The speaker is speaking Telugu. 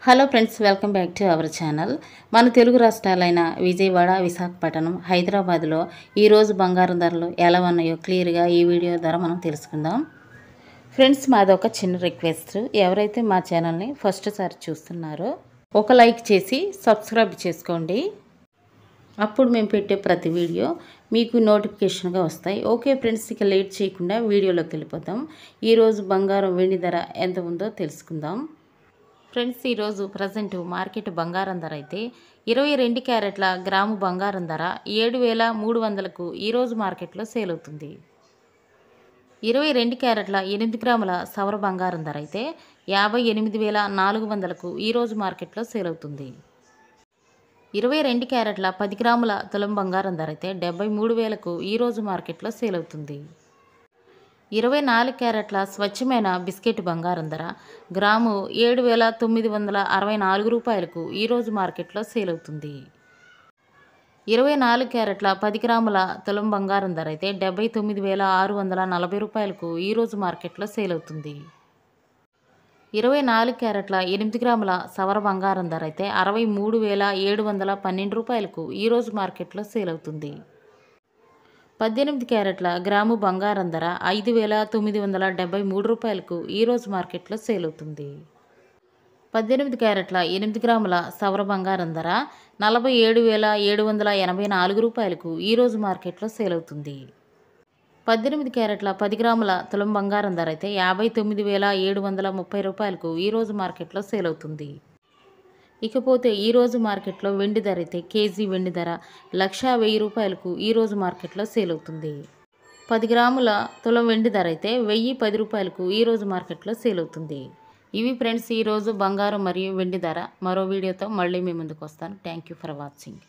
Hello friends, welcome back to our channel. మన తెలుగు రాష్ట్రాలైన విజయవాడ, విశాఖపట్నం, హైదరాబాద్లో ఈరోజు బంగారం ధరలు ఎలా ఉన్నాయో క్లియర్గా ఈ వీడియో ద్వారా మనం తెలుసుకుందాం. ఫ్రెండ్స్, మాదొక చిన్న రిక్వెస్ట్. ఎవరైతే మా ఛానల్ని ఫస్ట్ సారి చూస్తున్నారో ఒక లైక్ చేసి సబ్స్క్రైబ్ చేసుకోండి. అప్పుడు మేము పెట్టే ప్రతి వీడియో మీకు నోటిఫికేషన్గా వస్తాయి. ఓకే ఫ్రెండ్స్, ఇక లేట్ చేయకుండా వీడియోలోకి వెళ్ళిపోతాం. ఈరోజు బంగారం వెండి ధర ఎంత ఉందో తెలుసుకుందాం. ఫ్రెండ్స్, ఈరోజు ప్రజెంట్ మార్కెట్ బంగారం ధర అయితే 22 క్యారెట్ల గ్రాము బంగారం ధర 7,300కు ఈరోజు మార్కెట్లో సేల్ అవుతుంది. 22 క్యారెట్ల 8 గ్రాముల సవర బంగారం ధర అయితే 58,400కు ఈరోజు మార్కెట్లో సేల్ అవుతుంది. 22 క్యారెట్ల 10 గ్రాముల తులం బంగారం ధర అయితే 73,000కు ఈరోజు మార్కెట్లో సేల్ అవుతుంది. 24 క్యారెట్ల స్వచ్ఛమైన బిస్కెట్ బంగారం ధర గ్రాము 7,964 రూపాయలకు ఈరోజు మార్కెట్లో సేల్ అవుతుంది. 24 క్యారెట్ల 10 గ్రాముల తులం బంగారం ధర అయితే 79,640 రూపాయలకు ఈరోజు మార్కెట్లో సేల్ అవుతుంది. 24 క్యారెట్ల 8 గ్రాముల సవర బంగారం ధర అయితే 63,712 రూపాయలకు ఈరోజు మార్కెట్లో సేల్ అవుతుంది. 18 క్యారెట్ల గ్రాము బంగారం ధర 5,973 రూపాయలకు ఈరోజు మార్కెట్లో సేల్ అవుతుంది. 18 క్యారెట్ల 8 గ్రాముల సవర బంగారం ధర 47,784 రూపాయలకు ఈరోజు మార్కెట్లో సేల్ అవుతుంది. 18 క్యారెట్ల 10 గ్రాముల తులం బంగారం ధర అయితే 59,730 రూపాయలకు ఈరోజు మార్కెట్లో సేల్ అవుతుంది. ఇకపోతే ఈరోజు మార్కెట్లో వెండి ధర అయితే కేజీ వెండి ధర 1,10,000 రూపాయలకు ఈరోజు మార్కెట్లో సేల్ అవుతుంది. 10 గ్రాముల తులం వెండి ధర అయితే 1,010 రూపాయలకు ఈరోజు మార్కెట్లో సేల్ అవుతుంది. ఇవి ఫ్రెండ్స్ ఈరోజు బంగారం మరియు వెండి ధర. మరో వీడియోతో మళ్ళీ మీ ముందుకు వస్తాను. Thank you for watching.